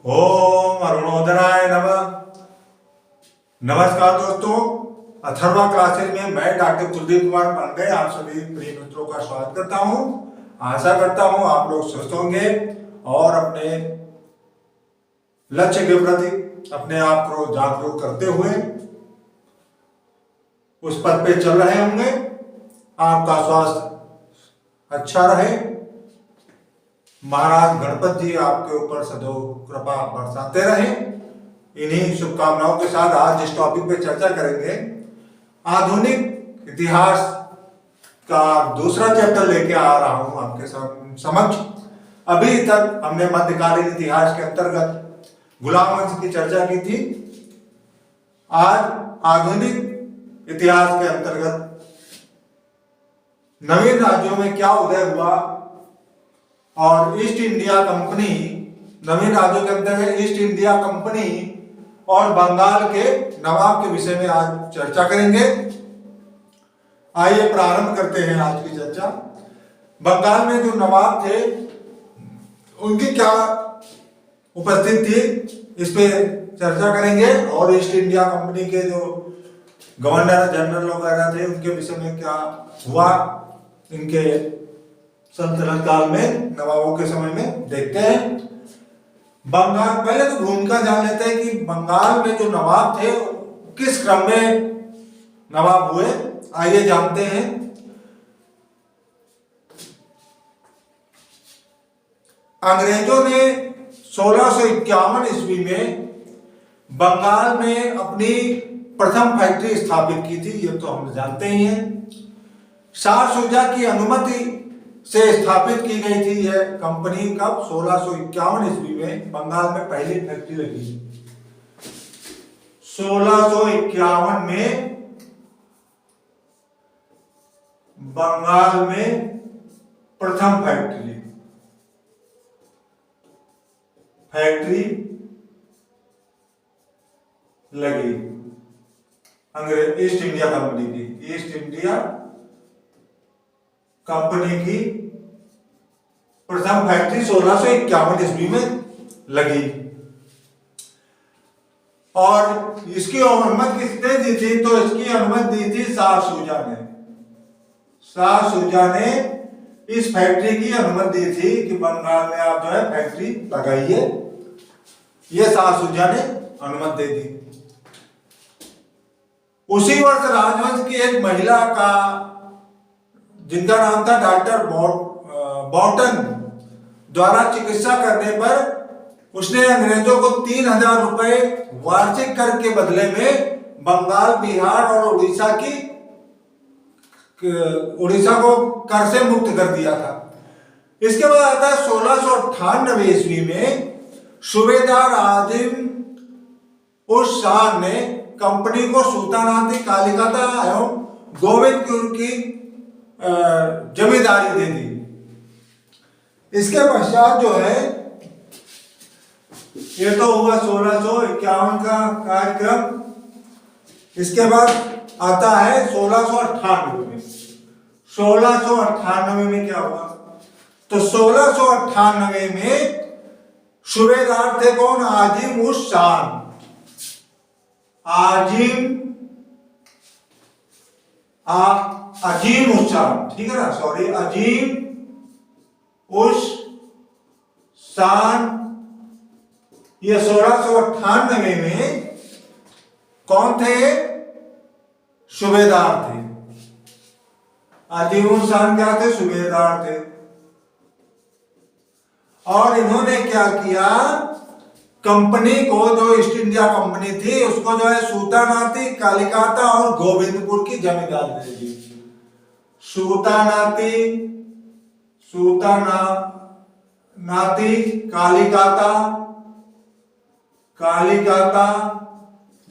ओम अरुणोदराय नमः। नमस्कार दोस्तों, अथर्वा क्लासेज में मैं डॉक्टर कुलदीप कुमार पांडे आप सभी प्रिय मित्रों का स्वागत करता हूं। आशा करता हूं आप लोग स्वस्थ होंगे और अपने लक्ष्य के प्रति अपने आप को जागरूक करते हुए उस पथ पे चल रहे होंगे। आपका स्वास्थ्य अच्छा रहे, महाराज गणपति जी आपके ऊपर सदैव कृपा बरसाते रहें। इन्हीं शुभकामनाओं के साथ आज जिस टॉपिक पे चर्चा करेंगे, आधुनिक इतिहास का दूसरा चैप्टर लेके आ रहा हूं आपके समक्ष। अभी तक हमने मध्यकालीन इतिहास के अंतर्गत गुलाम वंश की चर्चा की थी। आज आधुनिक इतिहास के अंतर्गत नवीन राज्यों में क्या उदय हुआ और ईस्ट इंडिया कंपनी, नवीन राज्यों के अंतर्गत ईस्ट इंडिया कंपनी और बंगाल के नवाब के विषय में आज चर्चा करेंगे। आइए प्रारंभ करते हैं आज की चर्चा। बंगाल में जो नवाब थे उनकी क्या उपस्थिति थी, इस पे चर्चा करेंगे। और ईस्ट इंडिया कंपनी के जो गवर्नर जनरल वगैरह थे उनके विषय में क्या हुआ इनके सल्तनत काल में, नवाबों के समय में, देखते हैं। बंगाल, पहले तो भूमिका जान लेते हैं कि बंगाल में जो नवाब थे किस क्रम में नवाब हुए। आइए जानते हैं। अंग्रेजों ने 1651 ईस्वी में बंगाल में अपनी प्रथम फैक्ट्री स्थापित की थी, ये तो हम जानते ही हैं। शाह शुजा की अनुमति से स्थापित की गई थी यह कंपनी। कब? 1651 ईस्वी में बंगाल में पहली फैक्ट्री लगी। 1651 में बंगाल में प्रथम फैक्ट्री लगी अंग्रेज ईस्ट इंडिया कंपनी की। ईस्ट इंडिया कंपनी की प्रथम फैक्ट्री 1651 ईस्वी में लगी। और इसकी अनुमति किसने दी थी? तो इसकी अनुमति दी थी शाह शुजा ने। शाह शुजा ने इस फैक्ट्री की अनुमति दी थी कि बंगाल में आप जो है फैक्ट्री लगाइए। यह शाह शुजा ने अनुमति दे दी। उसी वर्ष राजवंश की एक महिला का, जिनका नाम था डॉक्टर बॉटन, द्वारा चिकित्सा करने पर उसने अंग्रेजों को 3000 रुपए वार्षिक कर के बदले में बंगाल, बिहार और उड़ीसा को कर से मुक्त कर दिया था। इसके बाद आता है 1698 ईस्वी में सूबेदार आजिम उस शाह ने कंपनी को सुल्तानाती कालिकता एवं गोविंदपुर की जमींदारी दे दी। इसके पश्चात जो है, ये तो हुआ 1651 का कार्यक्रम। इसके बाद आता है 1698 में। 1698 में क्या हुआ? तो 1698 में सूबेदार थे कौन? आजिम उस शान। अजीम उस शान, ठीक है ना, सॉरी, अजीम उस शान। ये 1698 में कौन थे? सूबेदार थे। अजीम उस शान क्या थे? सूबेदार थे। और इन्होंने क्या किया? कंपनी को, जो ईस्ट इंडिया कंपनी थी, उसको जो है सुल्तानाती कालिकता और गोविंदपुर की जमींदारी दे दी। सुल्तानाती कालिकता,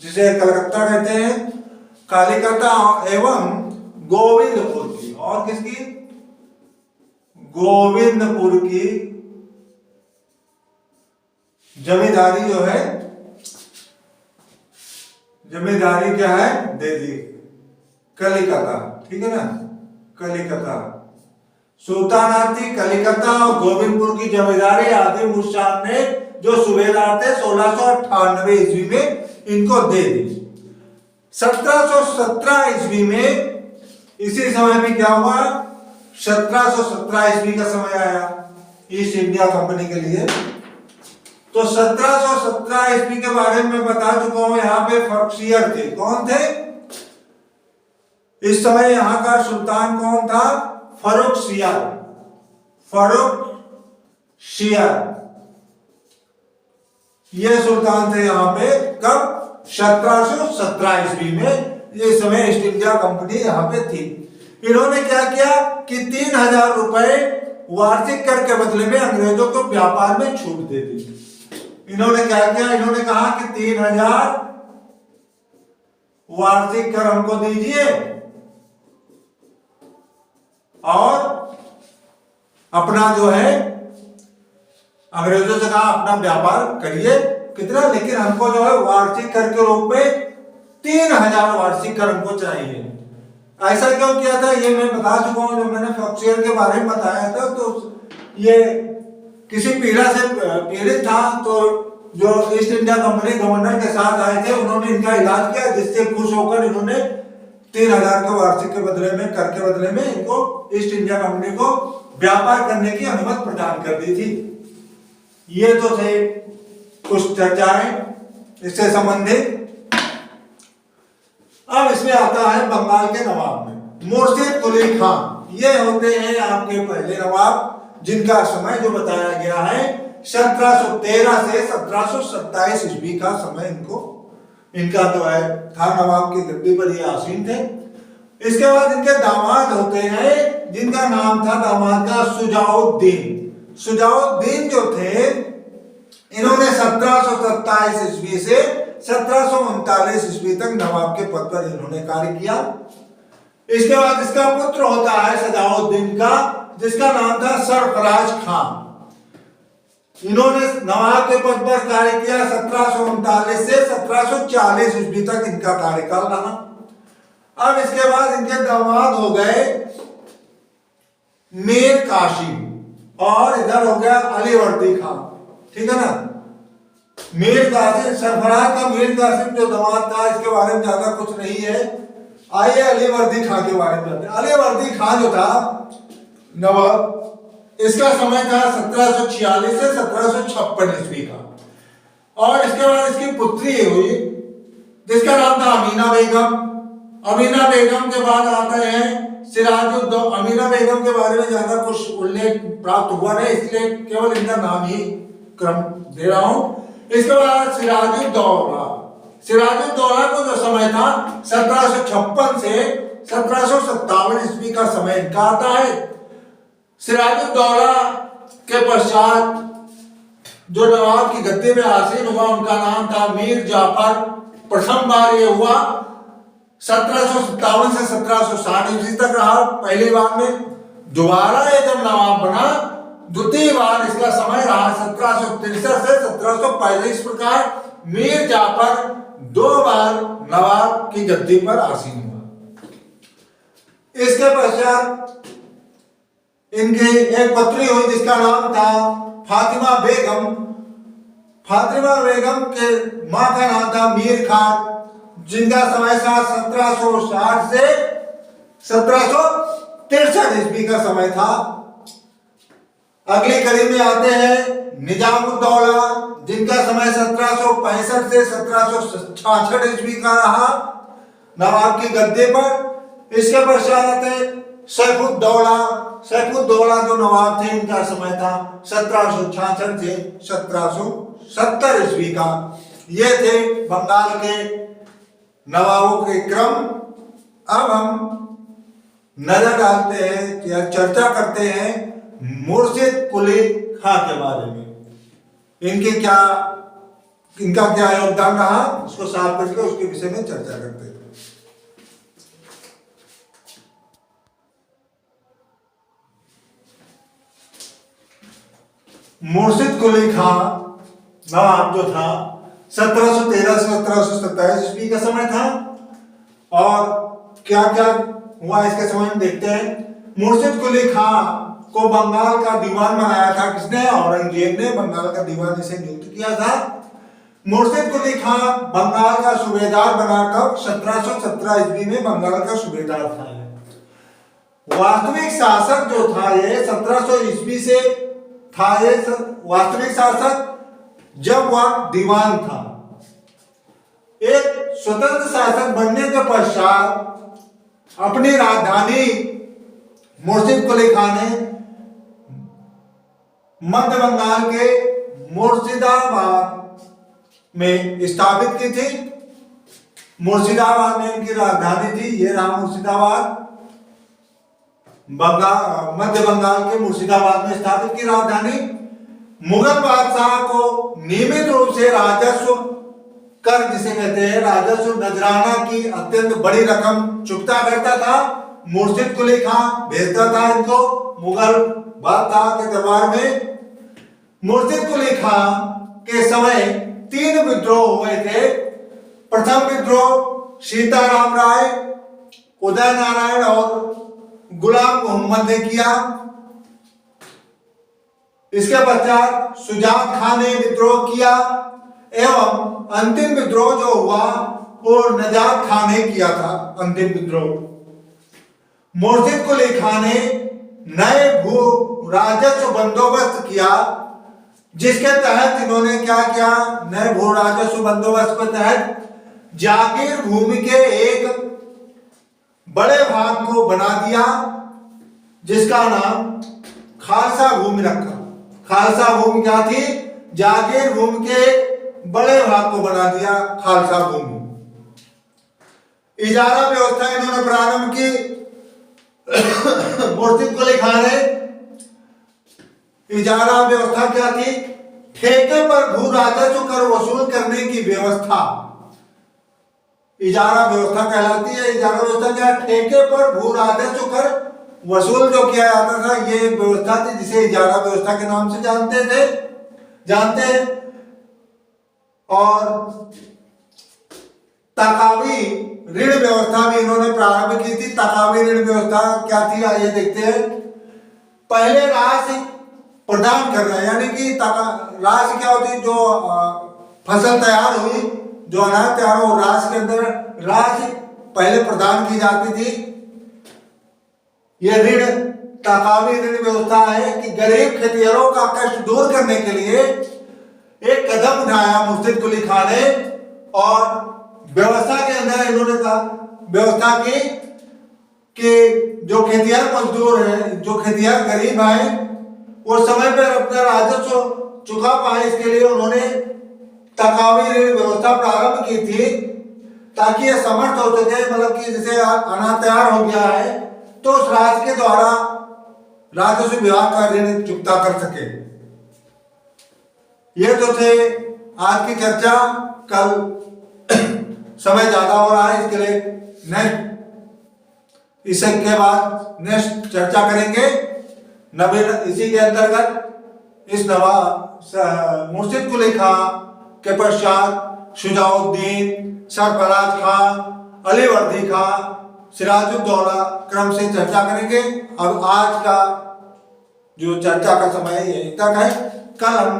जिसे कलकत्ता कहते हैं, कालिकता एवं गोविंदपुर की, और किसकी? गोविंदपुर की जमींदारी जो है, जमींदारी क्या है? दे दी। कलिकता, ठीक है ना, कलिकता, सुल्तानाती कलिकता और गोविंदपुर की जमींदारी आदिम उस शाह ने जो सूबेदार थे 1698 ईस्वी में इनको दे दी। 1717 ईस्वी में इसी समय में क्या हुआ, 1717 ईस्वी का समय आया ईस्ट इंडिया कंपनी के लिए। तो 1717 ईस्वी के बारे में बता चुका हूं। यहाँ पे फर्रुखसियर थे। कौन थे इस समय यहाँ का सुल्तान? कौन था? फर्रुखसियर। ये सुल्तान थे यहाँ पे। कब? 1717 ईस्वी में। ये समय ईस्ट इंडिया कंपनी यहाँ पे थी। इन्होंने क्या किया कि 3000 रुपए वार्षिक कर के बदले में अंग्रेजों को व्यापार में छूट दे दी। इन्होंने क्या किया? इन्होंने कहा कि 3000 वार्षिक कर हमको दीजिए और अपना जो है अंग्रेजों से कहा अपना व्यापार करिए। कितना? लेकिन हमको जो है वार्षिक कर के रूप में 3000 वार्षिक कर हमको चाहिए। ऐसा क्यों किया था ये मैं बता चुका हूं। जो मैंने फर्रुखसियर के बारे में बताया था, तो ये किसी पीड़ा से पीड़ित था। तो जो ईस्ट इंडिया कंपनी गवर्नर के साथ आए थे, उन्होंने इनका इलाज किया, जिससे खुश होकर इन्होंने 3000 के वार्षिक के बदले में, कर के बदले में इनको ईस्ट इंडिया कंपनी को व्यापार करने की अनुमति प्रदान कर दी थी। ये तो थे कुछ चर्चाएं इससे संबंधित। अब इसमें आता है बंगाल के नवाब में मुर्शिद कुली खान। ये होते हैं आपके पहले नवाब, जिनका समय जो बताया गया है 1713 से 1727 ईस्वी का समय इनका जो है था। नवाब की गद्दी पर ये आसीन थे। इसके बाद इनके दामाद होते हैं, जिनका नाम था दामाद का सुजाउद्दीन। सुजाउद्दीन जो थे, इन्होंने 1727 ईस्वी से 1739 ईस्वी तक नवाब के पद पर इन्होंने कार्य किया। इसके बाद इसका पुत्र होता है सजाउद्दीन का, जिसका नाम था सरफराज खान। इन्होंने नवाब के पद पर कार्य किया 1739 से 1740 ईस्वी तक इनका कार्यकाल रहा। अब इसके बाद इनके दामाद हो गए मीर कासिम और इधर हो गया अलीवर्दी खान। ठीक है ना? मीर कासिम, सरफराज का मीर कासिम जो दामाद था, इसके बारे में ज्यादा कुछ नहीं है। आइए अलीवर्दी खान के बारे में जानते हैं। अलीवर्दी खान जो था नवाब, इसका समय था 1746 से 1756 ईस्वी का। और इसके बाद इसकी पुत्री हुई, जिसका नाम था अमीना बेगम। अमीना बेगम के बाद आते हैं सिराजुद्दौला। अमीना बेगम के बारे में ज्यादा कुछ उल्लेख प्राप्त हुआ नहीं, इसलिए केवल इनका नाम ही क्रम दे रहा हूं। इसके बाद सिराजुद्दौला। सिराजुद्दौला को जो समय था 1756 से 1757 ईस्वी का समय इनका आता है। सिराजुद्दौला के पश्चात जो नवाब की गद्दी में आसीन हुआ, उनका नाम था मीर जाफर। प्रथम बार ये हुआ 1757 से 1760 ईस्वी तक रहा पहली बार में। दोबारा ये जब नवाब बना, द्वितीय बार इसका समय रहा 1763 से 1765। इस प्रकार मीर जाफर 2 बार नवाब की गद्दी पर आसीन हुआ। इसके पश्चात इनकी एक पत्नी हुई, जिसका नाम था फातिमा बेगम। फातिमा बेगम के मां का नाम था मीर खान, जिनका समय था 1760 से 1763 ईस्वी का समय था। अगली कड़ी में आते हैं निजामुद्दौला, जिनका समय 1765 से 1766 ईस्वी का रहा नवाब की गद्दी पर। इसके पश्चात आते सैफुद्दौला। सैफुद्दौला जो नवाब थे, इनका समय था 1766 से 1770 ईस्वी का। ये थे बंगाल के नवाबों के क्रम। अब हम नजर डालते हैं या चर्चा करते हैं मुर्शिद कुली खां के बारे में। इनका क्या योगदान रहा, उसको साफ करके उसके विषय में चर्चा करते हैं। मुर्शिद कुली खां नवाब जो था 1713 से 1727 ईस्वी का समय था। और क्या क्या हुआ इसके समय में देखते हैं। मुर्शिद कुली खां को बंगाल का दीवान बनाया था। किसने? औरंगजेब ने बंगाल का दीवान इसे नियुक्त किया था। मुर्शिद कुली खान बंगाल का सूबेदार बना कब? 1717 ईस्वी में बंगाल का सूबेदार था। वास्तविक शासक जो था ये 1700 ईस्वी से था। ये वास्तविक शासक जब वह दीवान था। एक स्वतंत्र शासक बनने के पश्चात अपनी राजधानी मुर्शिद कुली खान ने मध्य बंगाल के मुर्शिदाबाद में स्थापित की थी। मुर्शिदाबाद में इनकी राजधानी थी। ये रहा मुर्शिदाबाद, मध्य बंगाल के मुर्शिदाबाद में स्थापित की राजधानी। मुगल बादशाह को नियमित रूप से राजस्व कर, जिसे कहते हैं राजस्व नजराना की अत्यंत बड़ी रकम चुकता करता था। मुर्शिद कुली खान भेजता था इनको मुगल बादशाह के दरबार में। मुर्शिद कुली खान के समय 3 विद्रोह हुए थे। प्रथम विद्रोह सीताराम राय, उदय नारायण और गुलाम मोहम्मद ने किया। इसके पश्चात सुजात खान ने विद्रोह किया एवं अंतिम विद्रोह जो हुआ वो नजात खान ने किया था। अंतिम विद्रोह मुर्शिद कुली खान ने नए भू राजस्व बंदोबस्त किया, जिसके तहत इन्होंने क्या किया? नए भू राजस्व बंदोबस्त के तहत जागीर भूमि के एक बड़े भाग को बना दिया, जिसका नाम खालसा भूमि रखा। खालसा भूमि क्या थी? जागीर भूमि के बड़े भाग को बना दिया खालसा भूमि। इजारा व्यवस्था इन्होंने प्रारंभ की। मुर्शिद कुली खान ने इजारा व्यवस्था क्या थी? ठेके पर भू राजस्व कर वसूल करने की व्यवस्था इजारा व्यवस्था कहलाती है। इजारा व्यवस्था क्या? ठेके पर भू राजस्व कर वसूल जो किया जाता था, ये एक व्यवस्था थी जिसे इजारा व्यवस्था के नाम से जानते हैं। और तकावी ऋण व्यवस्था भी इन्होंने प्रारंभ की थी। तकावी ऋण व्यवस्था क्या थी? आइए देखते हैं। पहले राशि प्रदान करना, यानी कि राशि क्या होती है? जो फसल तैयार हुई, जो अनाज तैयार हो, राशि के अंदर राशि पहले प्रदान की जाती थी। यह ऋण तकावी ऋण व्यवस्था है कि गरीब खेतिहरों का कष्ट दूर करने के लिए एक कदम उठाया मुर्शिद कुली खान ने और व्यवस्था के अंदर इन्होंने व्यवस्था की कि जो खेतिहर मजदूर हैं, जो खेतिहर गरीब हैं, वो समय पर अपना राजस्व चुका पाए, इसके लिए उन्होंने तकावी ऋण व्यवस्था प्रारंभ की थी, ताकि ये समर्थ हो सके। मतलब कि जैसे अनाज तैयार हो गया है तो उस राशि के द्वारा राजस्व विभाग का ऋण चुकता कर सके। ये तो थे आज की चर्चा। कल समय ज्यादा हो रहा है, इसके लिए नेक्स्ट इसके बाद नेक्स्ट चर्चा करेंगे। नवीन इसी के अंतर्गत इस मुर्शिद कुली खान के पश्चात शुजाउद्दीन, सरफराज खान, अलीवर्दी खान, सिराजुद्दौला क्रम से चर्चा करेंगे। अब आज का जो चर्चा का समय है यही तक है। कल हम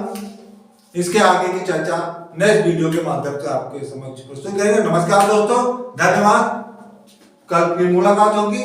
इसके आगे की चर्चा नेक्स्ट वीडियो के माध्यम से आपके समक्ष प्रस्तुत करेंगे। नमस्कार दोस्तों, धन्यवाद। कल फिर मुलाकात होगी।